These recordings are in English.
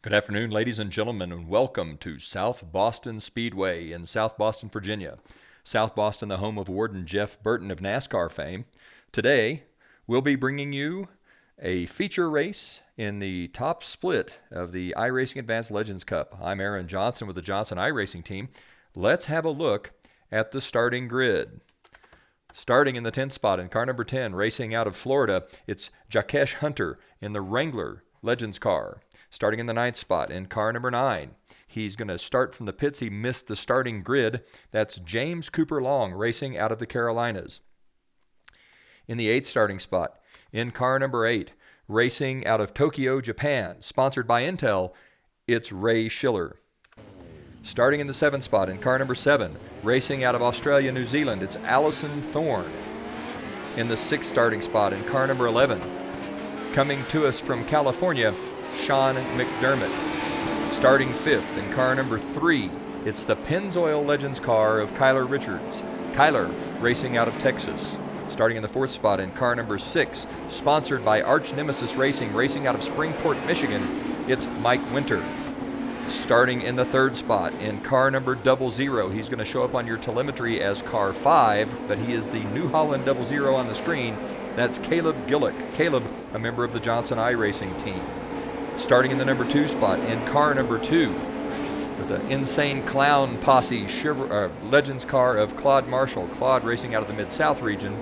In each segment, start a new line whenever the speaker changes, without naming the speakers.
Good afternoon, ladies and gentlemen, and welcome to South Boston Speedway in South Boston, Virginia. South Boston, the home of Warden Jeff Burton of NASCAR fame. Today, we'll be bringing you a feature race in the top split of the iRacing Advanced Legends Cup. I'm Aaron Johnson with the Johnson iRacing team. Let's have a look at the starting grid. Starting in the 10th spot in car number 10, racing out of Florida, it's Jakesh Hunter in the Wrangler Legends car. Starting in the 9th spot in car number 9, he's going to start from the pits. He missed the starting grid. That's James Cooper Long racing out of the Carolinas. In the 8th starting spot in car number 8, racing out of Tokyo, Japan, sponsored by Intel, it's Ray Schiller. Starting in the 7th spot in car number 7, racing out of Australia, New Zealand, it's Allison Thorne. In the 6th starting spot in car number 11, coming to us from California, Sean McDermott. Starting 5th in car number 3, it's the Pennzoil Legends car of Kyler Richards. Kyler racing out of Texas. Starting in the 4th spot in car number 6, sponsored by Arch Nemesis Racing, racing out of Springport, Michigan, it's Mike Winter. Starting in the 3rd spot in car number 00, he's going to show up on your telemetry as car 5, but he is the New Holland 00 on the screen. That's Kaleb Gillock. Kaleb, a member of the Johnson iRacing team. Starting in the number 2 spot in car number 2, with the Insane Clown Posse Legends car of Claude Marshall. Claude racing out of the Mid-South region.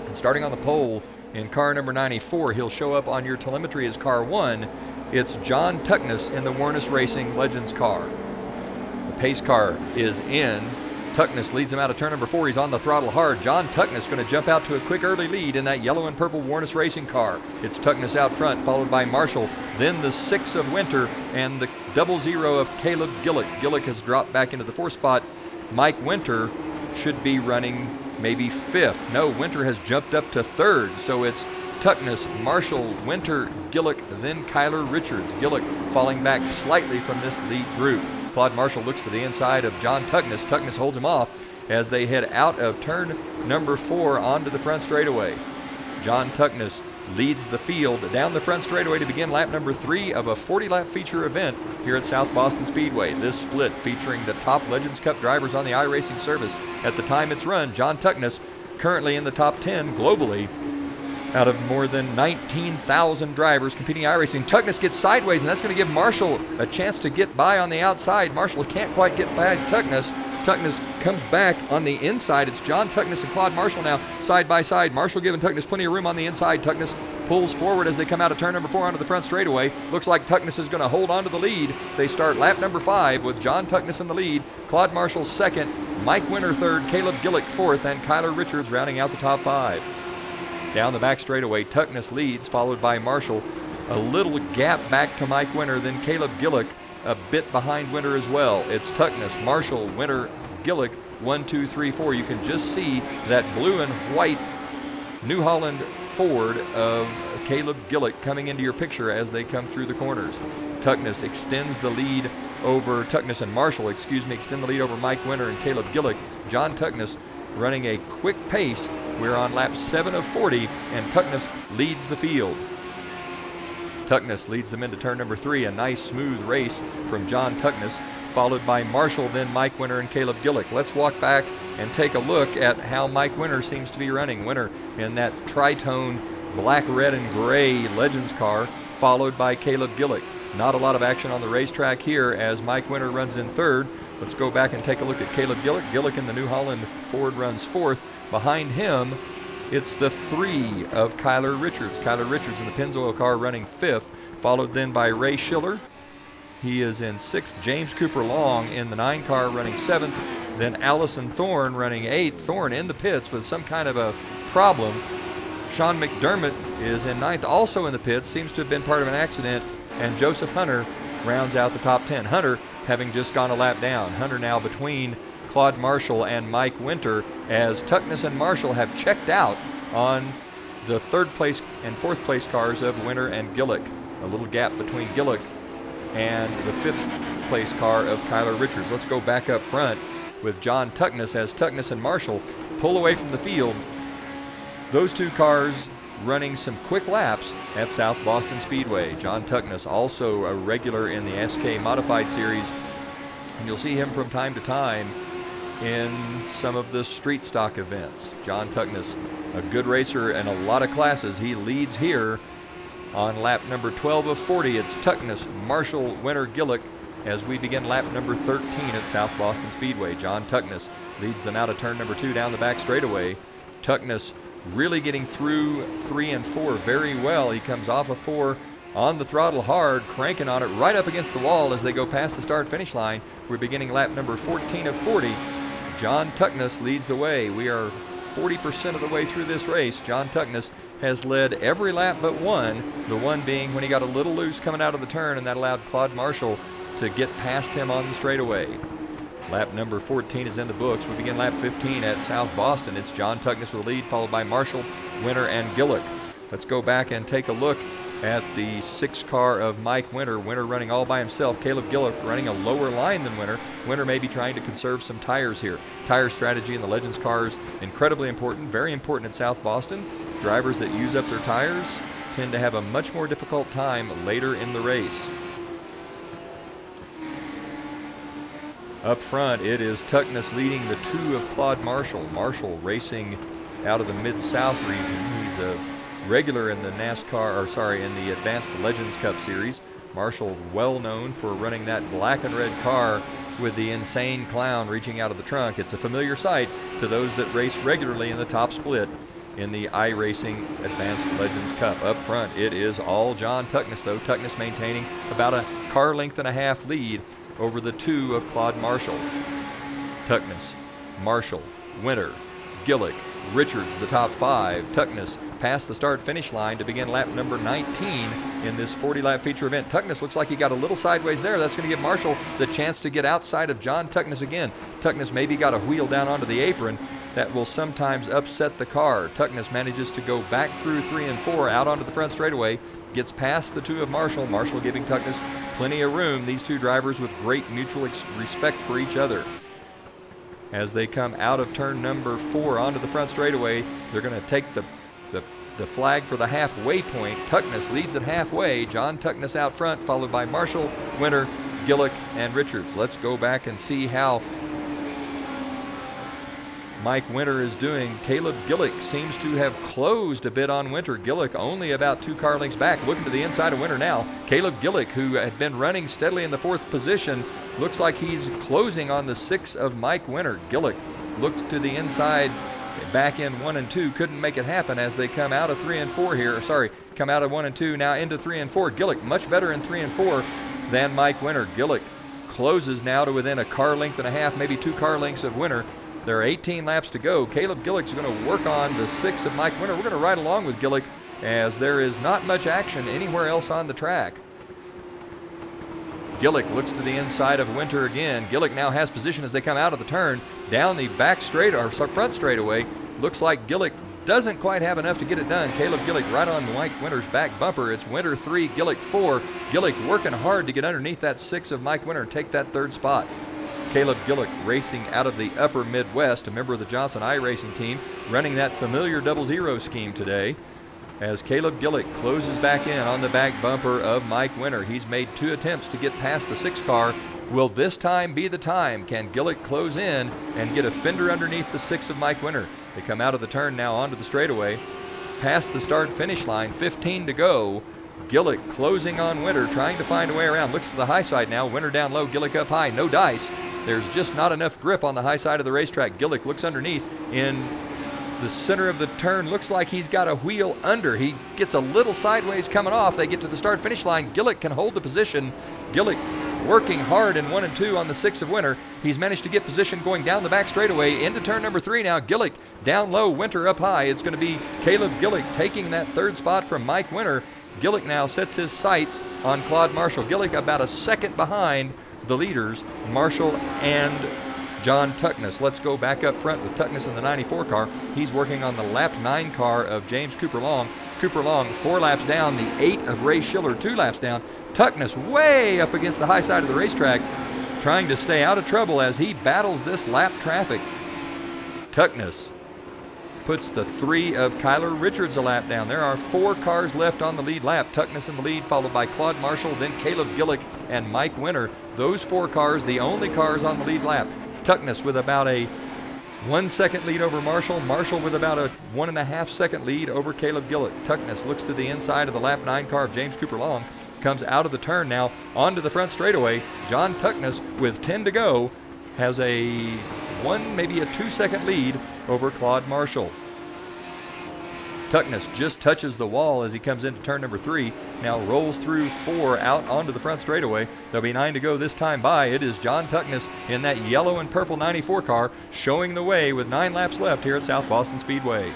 And starting on the pole in car number 94, he'll show up on your telemetry as car 1. It's John Tuckness in the Warness Racing Legends car. The pace car is in. Tuckness leads him out of turn number 4. He's on the throttle hard. John Tuckness going to jump out to a quick early lead in that yellow and purple Warness Racing car. It's Tuckness out front, followed by Marshall. Then the 6 of Winter and the 00 of Kaleb Gillock. Gillock has dropped back into the 4th spot. Mike Winter should be running maybe 5th. No, Winter has jumped up to 3rd. So it's Tuckness, Marshall, Winter, Gillock, then Kyler Richards. Gillock falling back slightly from this lead group. Claude Marshall looks to the inside of John Tuckness. Tuckness holds him off as they head out of turn number 4 onto the front straightaway. John Tuckness leads the field down the front straightaway to begin lap number 3 of a 40-lap feature event here at South Boston Speedway. This split featuring the top Legends Cup drivers on the iRacing service. At the time it's run, John Tuckness currently in the top 10 globally out of more than 19,000 drivers competing iRacing. Tuckness gets sideways, and that's going to give Marshall a chance to get by on the outside. Marshall can't quite get by Tuckness. Tuckness comes back on the inside. It's John Tuckness and Claude Marshall now side by side. Marshall giving Tuckness plenty of room on the inside. Tuckness pulls forward as they come out of turn number 4 onto the front straightaway. Looks like Tuckness is going to hold on to the lead. They start lap number 5 with John Tuckness in the lead, Claude Marshall 2nd, Mike Winter 3rd, Kaleb Gillock 4th, and Kyler Richards rounding out the top 5. Down the back straightaway, Tuckness leads, followed by Marshall. A little gap back to Mike Winter, then Kaleb Gillock a bit behind Winter as well. It's Tuckness, Marshall, Winter, Gillock, 1, 2, 3, 4. You can just see that blue and white New Holland Ford of Kaleb Gillock coming into your picture as they come through the corners. Tuckness extends the lead over Tuckness and Marshall, extend the lead over Mike Winter and Kaleb Gillock. John Tuckness running a quick pace. We're on lap 7 of 40, and Tuckness leads the field. Tuckness leads them into turn number 3, a nice smooth race from John Tuckness, followed by Marshall, then Mike Winter and Kaleb Gillock. Let's walk back and take a look at how Mike Winter seems to be running. Winter in that tritone black, red, and gray Legends car, followed by Kaleb Gillock. Not a lot of action on the racetrack here as Mike Winter runs in 3rd. Let's go back and take a look at Kaleb Gillock. Gillock in the New Holland Ford runs 4th. Behind him, it's the 3 of Kyler Richards. Kyler Richards in the Pennzoil car running 5th, followed then by Ray Schiller. He is in 6th. James Cooper Long in the 9 car running 7th. Then Allison Thorne running 8th. Thorne in the pits with some kind of a problem. Sean McDermott is in 9th, also in the pits, seems to have been part of an accident. And Joseph Hunter rounds out the top 10. Hunter having just gone a lap down. Hunter now between Claude Marshall and Mike Winter as Tuckness and Marshall have checked out on the 3rd place and 4th place cars of Winter and Gillock. A little gap between Gillock and the 5th place car of Kyler Richards. Let's go back up front with John Tuckness as Tuckness and Marshall pull away from the field. Those 2 cars running some quick laps at South Boston Speedway. John Tuckness, also a regular in the SK Modified Series, and you'll see him from time to time in some of the street stock events. John Tuckness, a good racer in a lot of classes. He leads here on lap number 12 of 40. It's Tuckness, Marshall, Winter, Gillock as we begin lap number 13 at South Boston Speedway. John Tuckness leads them out of turn number 2 down the back straightaway. Tuckness really getting through 3 and 4 very well. He comes off of 4 on the throttle hard, cranking on it right up against the wall as they go past the start-finish line. We're beginning lap number 14 of 40. John Tuckness leads the way. We are 40% of the way through this race. John Tuckness has led every lap but one, the one being when he got a little loose coming out of the turn, and that allowed Claude Marshall to get past him on the straightaway. Lap number 14 is in the books. We begin lap 15 at South Boston. It's John Tuckness with the lead, followed by Marshall, Winter, and Gillock. Let's go back and take a look at the 6 car of Mike Winter. Winter running all by himself. Kaleb Gillock running a lower line than Winter. Winter may be trying to conserve some tires here. Tire strategy in the Legends cars, incredibly important, very important at South Boston. Drivers that use up their tires tend to have a much more difficult time later in the race. Up front, it is Tuckness leading the 2 of Claude Marshall. Marshall racing out of the Mid-South region. He's a regular in the in the Advanced Legends Cup Series. Marshall, well known for running that black and red car with the insane clown reaching out of the trunk. It's a familiar sight to those that race regularly in the top split in the iRacing Advanced Legends Cup. Up front, it is all John Tuckness, though. Tuckness maintaining about a car length and a half lead over the 2 of Claude Marshall. Tuckness, Marshall, Winter, Gillock, Richards, the top 5. Tuckness past the start-finish line to begin lap number 19 in this 40-lap feature event. Tuckness looks like he got a little sideways there. That's going to give Marshall the chance to get outside of John Tuckness again. Tuckness maybe got a wheel down onto the apron that will sometimes upset the car. Tuckness manages to go back through 3 and 4 out onto the front straightaway, gets past the 2 of Marshall. Marshall giving Tuckness plenty of room. These two drivers with great mutual respect for each other. As they come out of turn number 4 onto the front straightaway, they're going to take the flag for the halfway point. Tuckness leads at halfway. John Tuckness out front, followed by Marshall, Winter, Gillock, and Richards. Let's go back and see how Mike Winter is doing. Kaleb Gillock seems to have closed a bit on Winter. Gillock only about 2 car lengths back. Looking to the inside of Winter now. Kaleb Gillock, who had been running steadily in the 4th position, looks like he's closing on the 6 of Mike Winter. Gillock looked to the inside back in 1 and 2. Couldn't make it happen as they come out of 3 and 4 here. Come out of 1 and 2, now into 3 and 4. Gillock much better in 3 and 4 than Mike Winter. Gillock closes now to within a car length and a half, maybe 2 car lengths of Winter. There are 18 laps to go. Kaleb Gillock's going to work on the 6 of Mike Winter. We're going to ride along with Gillock as there is not much action anywhere else on the track. Gillock looks to the inside of Winter again. Gillock now has position as they come out of the turn down the front straightaway. Looks like Gillock doesn't quite have enough to get it done. Kaleb Gillock right on Mike Winter's back bumper. It's Winter 3, Gillock 4. Gillock working hard to get underneath that 6 of Mike Winter and take that 3rd spot. Kaleb Gillock racing out of the upper Midwest, a member of the Johnson iRacing team, running that familiar 00 scheme today. As Kaleb Gillock closes back in on the back bumper of Mike Winter. He's made 2 attempts to get past the 6 car. Will this time be the time? Can Gillock close in and get a fender underneath the 6 of Mike Winter? They come out of the turn now onto the straightaway, past the start-finish line, 15 to go. Gillock closing on Winter, trying to find a way around. Looks to the high side now. Winter down low, Gillock up high. No dice. There's just not enough grip on the high side of the racetrack. Gillock looks underneath in the center of the turn. Looks like he's got a wheel under. He gets a little sideways coming off. They get to the start-finish line. Gillock can hold the position. Gillock working hard in 1 and 2 on the 6 of Winter. He's managed to get position going down the back straightaway into turn number 3 now. Gillock down low, Winter up high. It's going to be Kaleb Gillock taking that 3rd spot from Mike Winter. Gillock now sets his sights on Claude Marshall. Gillock about a second behind the leaders, Marshall and John Tuckness. Let's go back up front with Tuckness in the 94 car. He's working on the lap 9 car of James Cooper Long. Cooper Long 4 laps down, the 8 of Ray Schiller 2 laps down. Tuckness way up against the high side of the racetrack, trying to stay out of trouble as he battles this lap traffic. Tuckness puts the 3 of Kyler Richards a lap down. There are 4 cars left on the lead lap. Tuckness in the lead, followed by Claude Marshall, then Kaleb Gillock and Mike Winter. Those 4 cars, the only cars on the lead lap. Tuckness with about a 1 second lead over Marshall. Marshall with about a 1.5 second lead over Kaleb Gillock. Tuckness looks to the inside of the lap 9 car of James Cooper Long. Comes out of the turn now onto the front straightaway. John Tuckness, with 10 to go, has a 1, maybe a 2 second lead over Claude Marshall. Tuckness just touches the wall as he comes into turn number 3. Now rolls through 4 out onto the front straightaway. There'll be 9 to go this time by. It is John Tuckness in that yellow and purple 94 car showing the way with 9 laps left here at South Boston Speedway.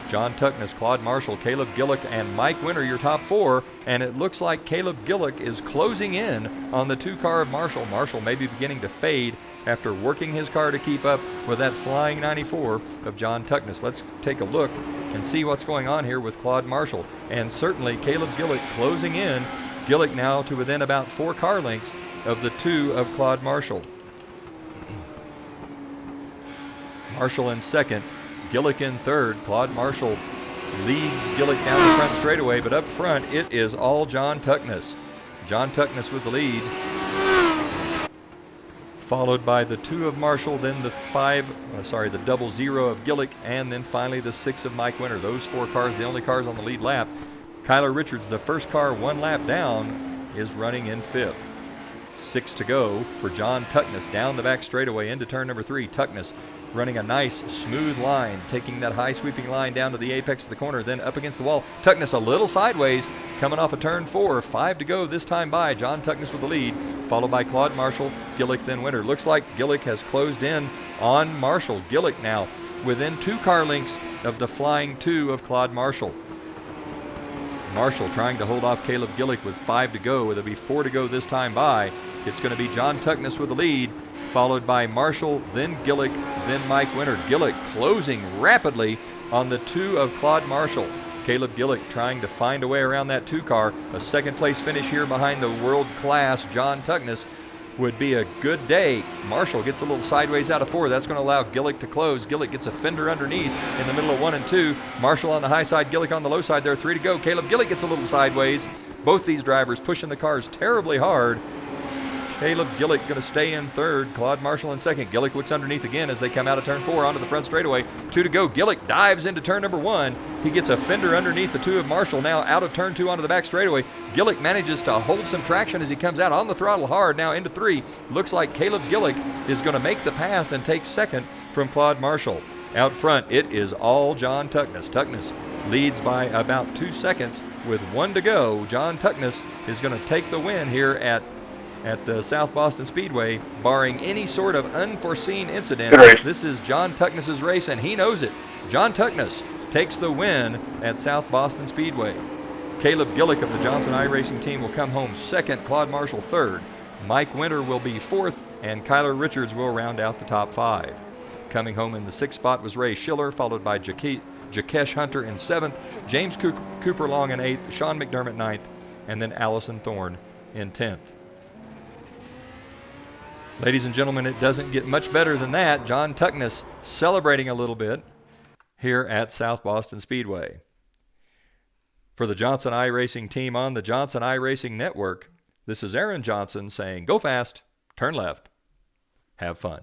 John Tuckness, Claude Marshall, Kaleb Gillock, and Mike Winter, your top 4. And it looks like Kaleb Gillock is closing in on the 2 car of Marshall. Marshall may be beginning to fade after working his car to keep up with that flying 94 of John Tuckness. Let's take a look and see what's going on here with Claude Marshall. And certainly Kaleb Gillock closing in. Gillock now to within about 4 car lengths of the 2 of Claude Marshall. Marshall in second. Gillock in third. Claude Marshall leads Gillock down the front straightaway, but up front it is all John Tuckness. John Tuckness with the lead, followed by the 2 of Marshall, then the 00 of Gillock, and then finally the 6 of Mike Winter. Those 4 cars, the only cars on the lead lap. Kyler Richards, the first car 1 lap down, is running in 5th. 6 to go for John Tuckness down the back straightaway into turn number 3. Tuckness running a nice smooth line, taking that high sweeping line down to the apex of the corner, then up against the wall. Tuckness a little sideways, coming off of turn 4. 5 to go this time by. John Tuckness with the lead, followed by Claude Marshall, Gillock, then Winter. Looks like Gillock has closed in on Marshall. Gillock now within 2 car lengths of the flying 2 of Claude Marshall. Marshall trying to hold off Kaleb Gillock with 5 to go. It'll be 4 to go this time by. It's going to be John Tuckness with the lead, followed by Marshall, then Gillock, then Mike Winter. Gillock closing rapidly on the 2 of Claude Marshall. Kaleb Gillock trying to find a way around that 2 car. A second place finish here behind the world-class John Tuckness would be a good day. Marshall gets a little sideways out of 4. That's going to allow Gillock to close. Gillock gets a fender underneath in the middle of 1 and 2. Marshall on the high side, Gillock on the low side. There are 3 to go. Kaleb Gillock gets a little sideways. Both these drivers pushing the cars terribly hard. Kaleb Gillock going to stay in third. Claude Marshall in second. Gillock looks underneath again as they come out of turn 4 onto the front straightaway. 2 to go. Gillock dives into turn number 1. He gets a fender underneath the 2 of Marshall. Now out of turn 2 onto the back straightaway. Gillock manages to hold some traction as he comes out on the throttle hard. Now into 3. Looks like Kaleb Gillock is going to make the pass and take second from Claude Marshall. Out front, it is all John Tuckness. Tuckness leads by about 2 seconds with 1 to go. John Tuckness is going to take the win here at South Boston Speedway, barring any sort of unforeseen incident. This is John Tuckness's race, and he knows it. John Tuckness takes the win at South Boston Speedway. Kaleb Gillock of the Johnson iRacing team will come home second, Claude Marshall third. Mike Winter will be fourth, and Kyler Richards will round out the top 5. Coming home in the 6th spot was Ray Schiller, followed by Jakesh Hunter in 7th, James Cooper Long in 8th, Sean McDermott 9th, and then Allison Thorne in 10th. Ladies and gentlemen, it doesn't get much better than that. John Tuckness celebrating a little bit here at South Boston Speedway. For the Johnson iRacing team on the Johnson iRacing Network, this is Aaron Johnson saying, go fast, turn left, have fun.